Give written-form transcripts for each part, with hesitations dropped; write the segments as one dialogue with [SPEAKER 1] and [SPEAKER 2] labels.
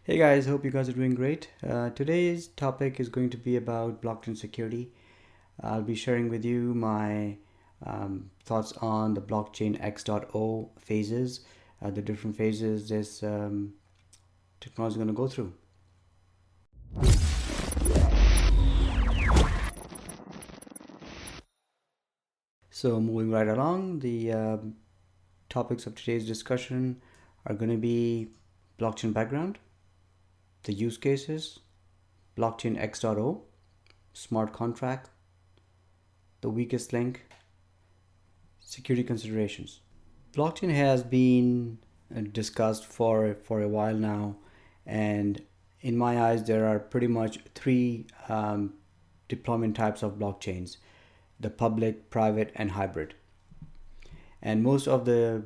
[SPEAKER 1] Hey guys, hope you guys are doing great. Today's topic is going to be about blockchain security. I'll be sharing with you my thoughts on the blockchain X.0 phases, the different phases this technology is going to go through. So, moving right along, the topics of today's discussion are going to be blockchain background, the use cases, blockchain X.0, smart contract, the weakest link, security considerations. Blockchain has been discussed for a while now, and in my eyes, there are pretty much three deployment types of blockchains: the public, private, and hybrid. And most of the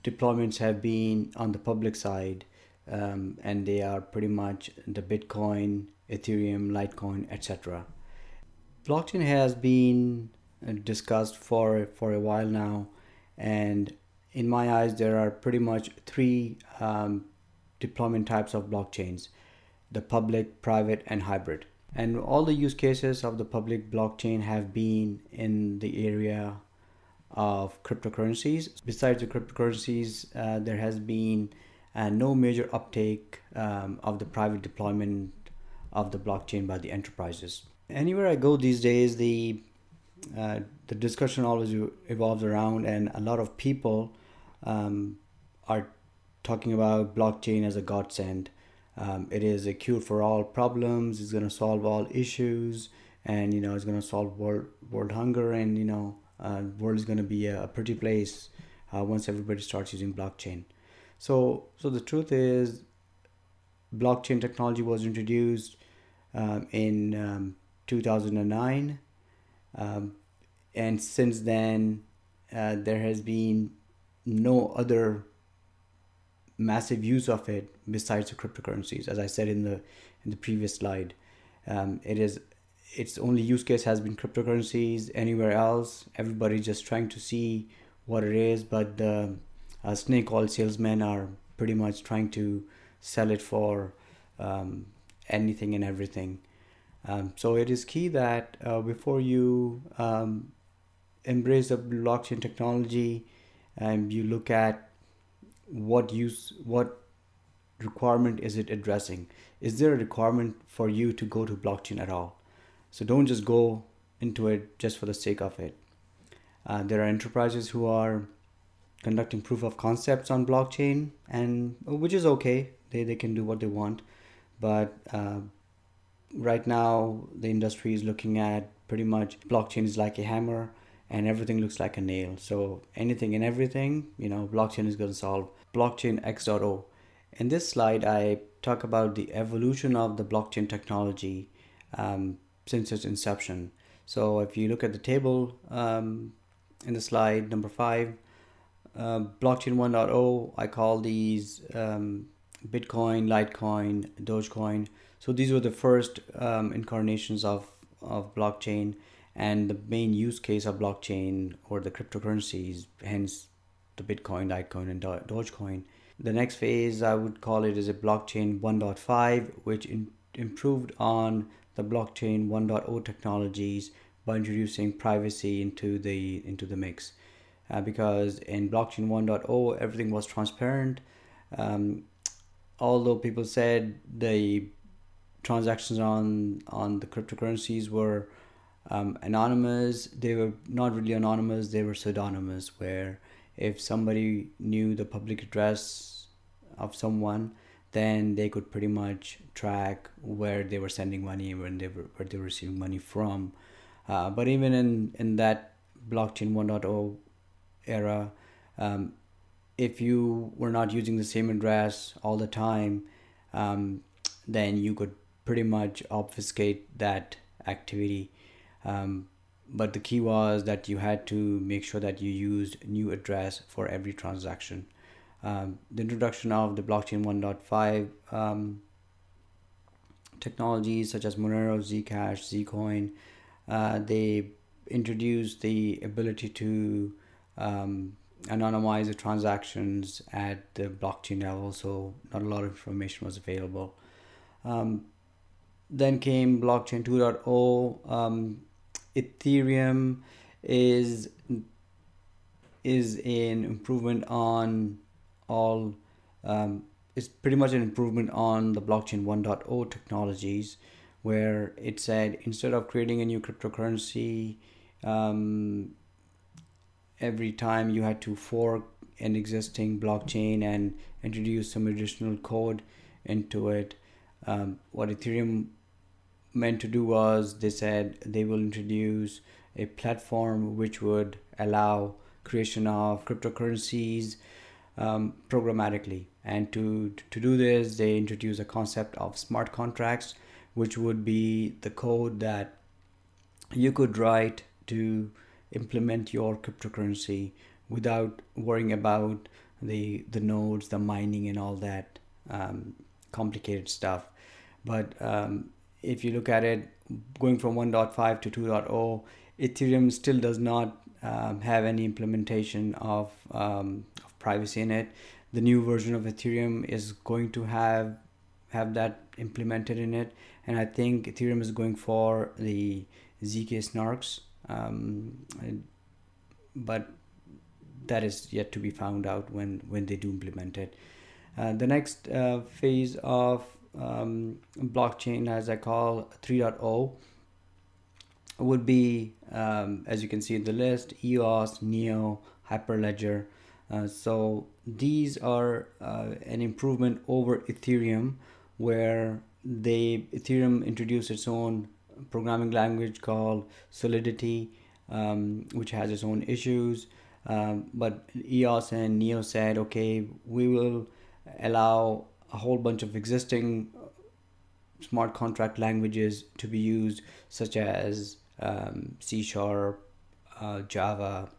[SPEAKER 1] deployments have been on the public side, and they are pretty much the Bitcoin, Ethereum, Litecoin, etc. Blockchain has been discussed for a while now, and in my eyes, there are pretty much three deployment types of blockchains: the public, private, and hybrid. And all the use cases of the public blockchain have been in the area of cryptocurrencies. Besides the cryptocurrencies, there has been no major uptake of the private deployment of the blockchain by the enterprises. Anywhere I go these days, the discussion always evolves around, and a lot of people are talking about blockchain as a godsend. It is a cure for all problems. It's going to solve all issues, and it's going to solve world hunger, and world is going to be a pretty place once everybody starts using blockchain. So the truth is, blockchain technology was introduced in 2009, and since then there has been no other massive use of it besides the cryptocurrencies. As I said in the previous slide, its only use case has been cryptocurrencies. Anywhere else, everybody's just trying to see what it is, but the snake oil salesmen are pretty much trying to sell it for anything and everything. So it is key that before you embrace the blockchain technology, you look at what requirement is it addressing. Is there a requirement for you to go to blockchain at all? So don't just go into it just for the sake of it. There are enterprises who are conducting proof of concepts on blockchain, and which is okay. They can do what they want, but right now the industry is looking at pretty much blockchain is like a hammer, and everything looks like a nail. So anything and everything, blockchain is going to solve. Blockchain X.0. In this slide, I talk about the evolution of the blockchain technology since its inception. So if you look at the table in the slide number 5, blockchain 1.0, I call these Bitcoin, Litecoin, Dogecoin. So these were the first incarnations of blockchain, and the main use case of blockchain or the cryptocurrencies, hence the Bitcoin, Litecoin, and Dogecoin. The next phase, I would call it, is a blockchain 1.5, which improved on the blockchain 1.0 technologies by introducing privacy into the mix. Because in blockchain 1.0, everything was transparent. Although people said the transactions on the cryptocurrencies were anonymous, they were not really anonymous. They were pseudonymous, where if somebody knew the public address of someone, then they could pretty much track where they were sending money, where they were receiving money from. But even in that blockchain 1.0 era, if you were not using the same address all the time, then you could pretty much obfuscate that activity. But the key was that you had to make sure that you used new address for every transaction. The introduction of the blockchain 1.5 technologies such as Monero, Zcash, Zcoin, they introduced the ability to anonymize the transactions at the blockchain level, so not a lot of information was available. Um, then came blockchain 2.0. Ethereum is is an improvement on all it's pretty much an improvement on the blockchain 1.0 technologies, where it said instead of creating a new cryptocurrency um, every time you had to fork an existing blockchain and introduce some additional code into it. What Ethereum meant to do was they said they will introduce a platform which would allow creation of cryptocurrencies programmatically. And to do this, they introduce a concept of smart contracts, which would be the code that you could write to implement your cryptocurrency without worrying about the nodes, the mining, and all that complicated stuff. But if you look at it, going from 1.5 to 2.0, Ethereum still does not have any implementation of privacy in it. The new version of Ethereum is going to have that implemented in it, and I think Ethereum is going for the ZK snarks, but that is yet to be found out when they do implement it. The next phase of blockchain, as I call 3.0, would be, as you can see in the list, EOS, Neo, Hyperledger. So these are an improvement over Ethereum, where Ethereum introduced its own programming language called Solidity, which has its own issues. But EOS and Neo said, okay, we will allow a whole bunch of existing smart contract languages to be used, such as C Sharp, Java,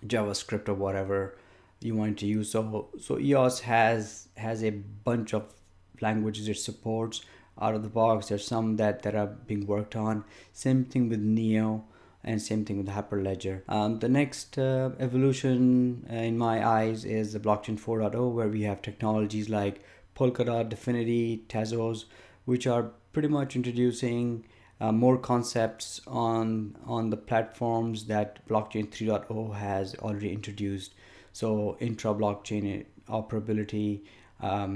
[SPEAKER 1] JavaScript, or whatever you want to use. So EOS has a bunch of languages it supports out of the box. There's some that are being worked on. Same thing with Neo, and same thing with Hyperledger. The next evolution in my eyes is the blockchain 4.0, where we have technologies like Polkadot, Definity, Tezos, which are pretty much introducing more concepts on the platforms that blockchain 3.0 has already introduced. So intra-blockchain operability, uh,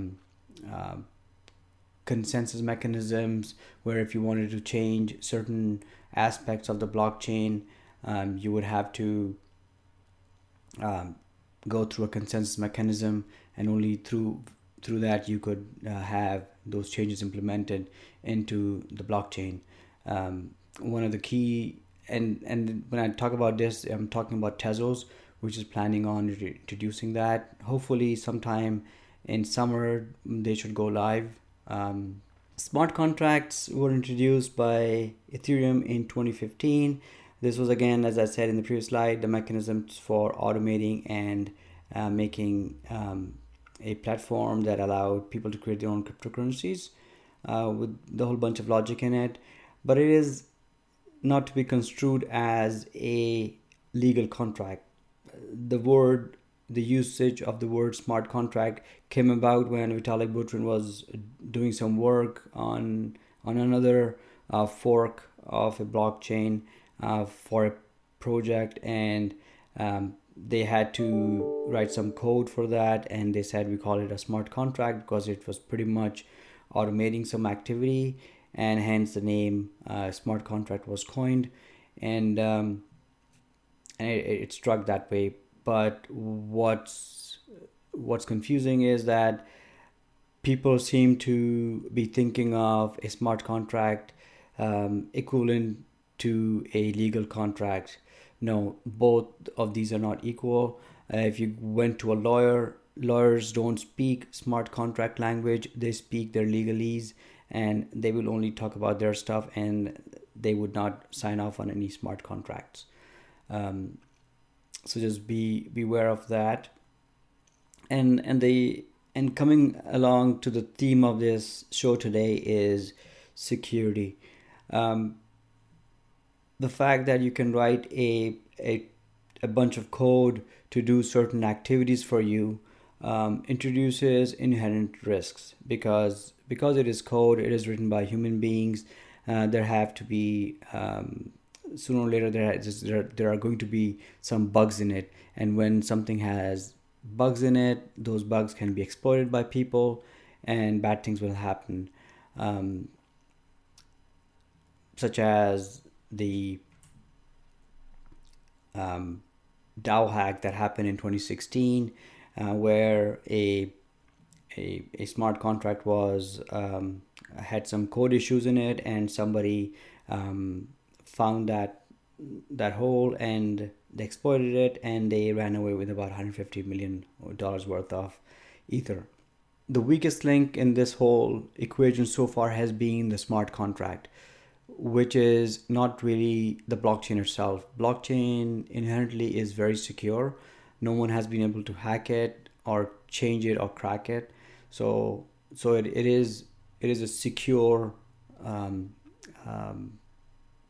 [SPEAKER 1] consensus mechanisms, where if you wanted to change certain aspects of the blockchain, you would have to go through a consensus mechanism, and only through that you could have those changes implemented into the blockchain. One of the key, and when I talk about this, I'm talking about Tezos, which is planning on introducing that. Hopefully sometime in summer they should go live. Smart contracts were introduced by Ethereum in 2015. This was, again, as I said in the previous slide, the mechanisms for automating and making a platform that allowed people to create their own cryptocurrencies with the whole bunch of logic in it. But it is not to be construed as a legal contract. The usage of the word smart contract came about when Vitalik Buterin was doing some work on another fork of a blockchain for a project, and they had to write some code for that, and they said we call it a smart contract because it was pretty much automating some activity, and hence the name smart contract was coined, and it struck that way. But what's confusing is that people seem to be thinking of a smart contract equivalent to a legal contract. No, both of these are not equal. If you went to a lawyer, lawyers don't speak smart contract language. They speak their legalese, and they will only talk about their stuff, and they would not sign off on any smart contracts. So just beware of that. And coming along to the theme of this show today is security. The fact that you can write a bunch of code to do certain activities for you introduces inherent risks, because it is code, it is written by human beings. There have to be sooner or later there are going to be some bugs in it, and when something has bugs in it, those bugs can be exploited by people, and bad things will happen, such as the DAO hack that happened in 2016, where a smart contract was had some code issues in it, and somebody found that hole, and they exploited it, and they ran away with about $150 million worth of ether. The weakest link in this whole equation so far has been the smart contract, which is not really the blockchain itself. Blockchain inherently is very secure. No one has been able to hack it or change it or crack it. So it is a secure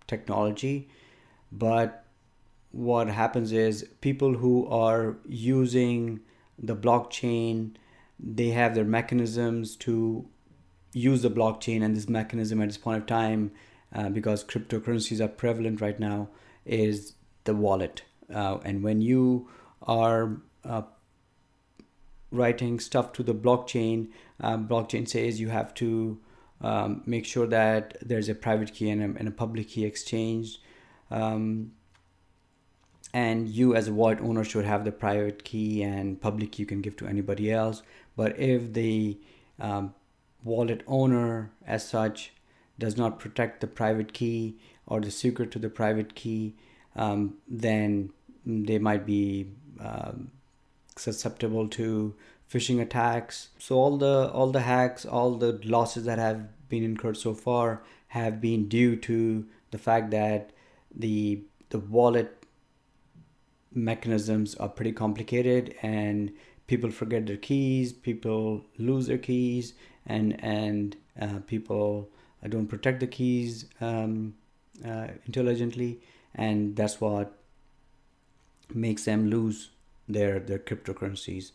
[SPEAKER 1] technology. But what happens is, people who are using the blockchain, they have their mechanisms to use the blockchain, and this mechanism at this point of time, because cryptocurrencies are prevalent right now, is the wallet. And when you are writing stuff to the blockchain, blockchain says you have to make sure that there's a private key and a public key exchanged. And you as a wallet owner should have the private key, and public key you can give to anybody else. But if the wallet owner as such does not protect the private key or the secret to the private key, then they might be susceptible to phishing attacks. So all the hacks, all the losses that have been incurred so far have been due to the fact that the wallet mechanisms are pretty complicated, and people forget their keys, people lose their keys, and people don't protect the keys intelligently, and that's what makes them lose their cryptocurrencies.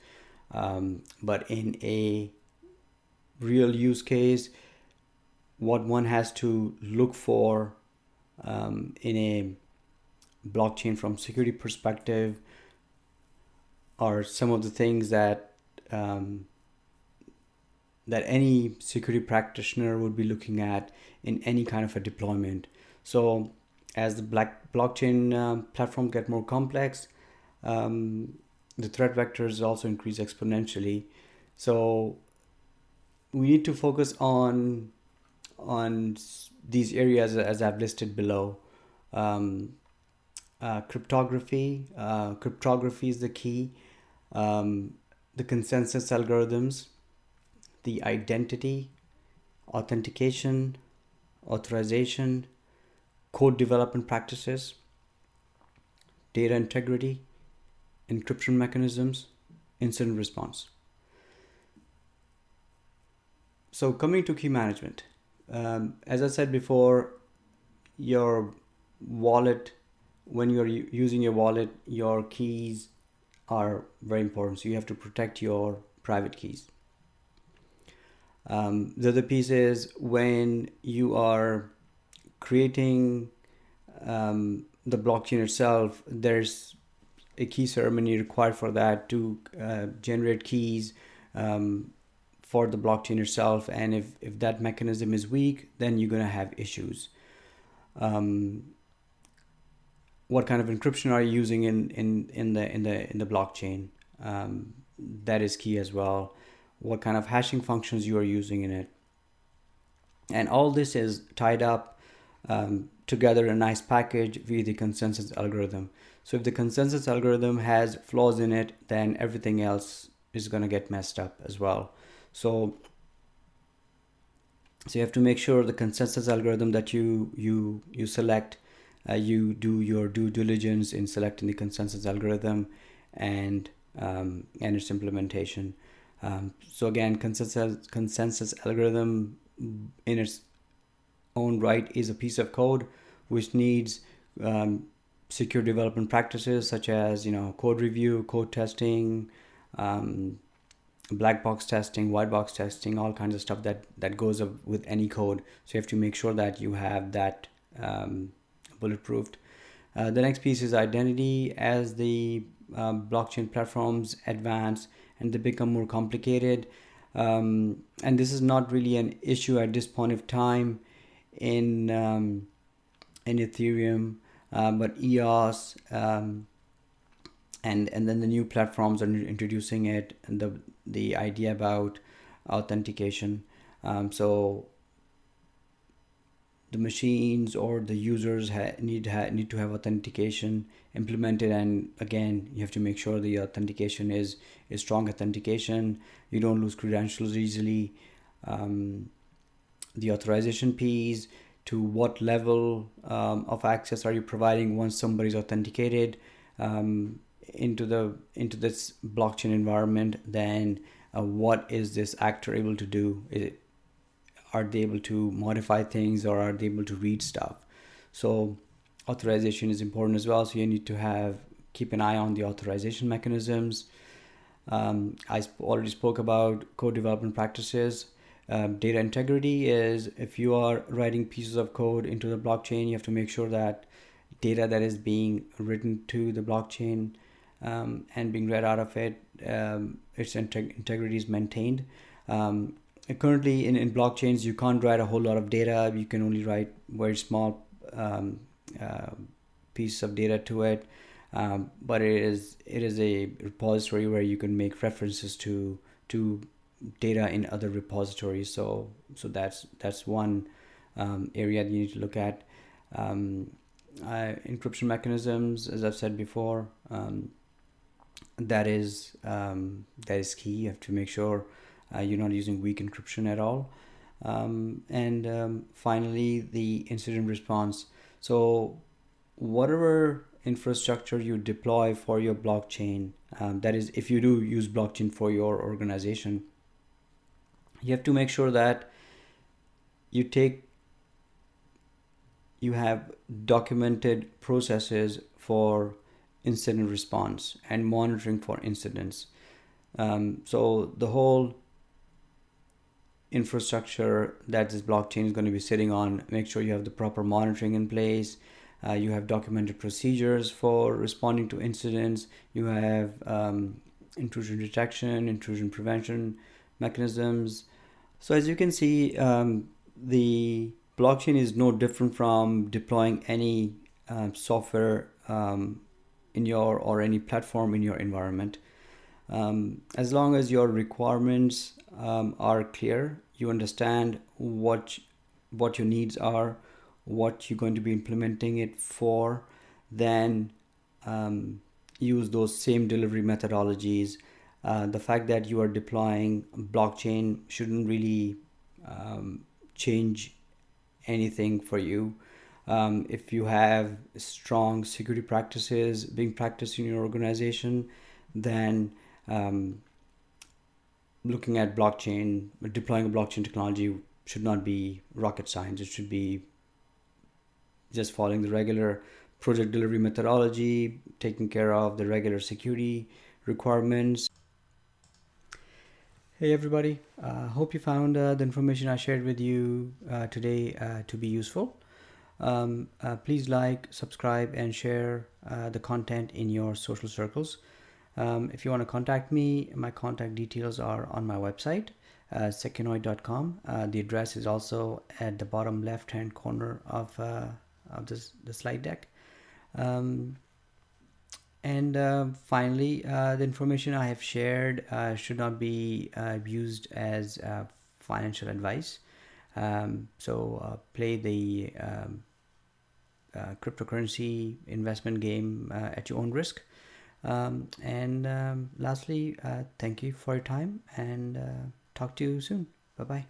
[SPEAKER 1] But in a real use case, what one has to look for in a blockchain from security perspective are some of the things that that any security practitioner would be looking at in any kind of a deployment. So as the blockchain platform get more complex, the threat vectors also increase exponentially. So we need to focus on these areas as I've listed below. Cryptography is the key. The consensus algorithms, the identity, authentication, authorization, code development practices, data integrity, encryption mechanisms, incident response. So coming to key management, as I said before, your wallet, when you're using your wallet, your keys are very important. So you have to protect your private keys. The other piece is, when you are creating the blockchain itself, there's a key ceremony required for that to generate keys for the blockchain itself. And if that mechanism is weak, then you're going to have issues. What kind of encryption are you using in the blockchain? That is key as well. What kind of hashing functions you are using in it, and all this is tied up together in a nice package via the consensus algorithm. So if the consensus algorithm has flaws in it, then everything else is going to get messed up as well. So you have to make sure the consensus algorithm that you select, you do your due diligence in selecting the consensus algorithm and its implementation. So again, consensus algorithm in its own right is a piece of code which needs secure development practices such as code review, code testing, um, black box testing, white box testing, all kinds of stuff that goes up with any code. So you have to make sure that you have that bulletproofed. The next piece is identity. As the blockchain platforms advance and they become more complicated, and this is not really an issue at this point of time in Ethereum, but EOS, and then the new platforms are introducing it, and the idea about authentication. So the machines or the users need to have authentication implemented, and again you have to make sure the authentication is strong authentication. You don't lose credentials easily. The authorization piece, to what level of access are you providing once somebody's authenticated into this blockchain environment? Then what is this actor able to do? Are they able to modify things, or are they able to read stuff? So authorization is important as well. So you need to keep an eye on the authorization mechanisms. I already spoke about code development practices. Data integrity is, if you are writing pieces of code into the blockchain, you have to make sure that data that is being written to the blockchain and being read out of it, its integrity is maintained. Currently in blockchains, you can't write a whole lot of data. You can only write very small piece of data to it, but it is a repository where you can make references to data in other repositories. So that's one area that you need to look at. Encryption mechanisms, as I've said before, that is key. You have to make sure you're not using weak encryption at all. And finally, the incident response. So whatever infrastructure you deploy for your blockchain, that is, if you do use blockchain for your organization, you have to make sure that you have documented processes for incident response and monitoring for incidents. So the whole infrastructure that this blockchain is going to be sitting on, make sure you have the proper monitoring in place. You have documented procedures for responding to incidents. You have intrusion detection, intrusion prevention mechanisms. So as you can see, the blockchain is no different from deploying any software in your, or any platform in your environment. As long as your requirements are clear, you understand what your needs are, what you're going to be implementing it for, then use those same delivery methodologies. The fact that you are deploying blockchain shouldn't really change anything for you. If you have strong security practices being practiced in your organization, then looking at blockchain, deploying a blockchain technology should not be rocket science. It should be just following the regular project delivery methodology, taking care of the regular security requirements. Hey everybody, hope you found the information I shared with you today to be useful. Please like, subscribe, and share the content in your social circles. If you want to contact me, my contact details are on my website, secunoid.com. The address is also at the bottom left hand corner of the slide deck. And finally, the information I have shared should not be used as financial advice. So play the cryptocurrency investment game at your own risk. And lastly, thank you for your time, and talk to you soon. Bye-bye.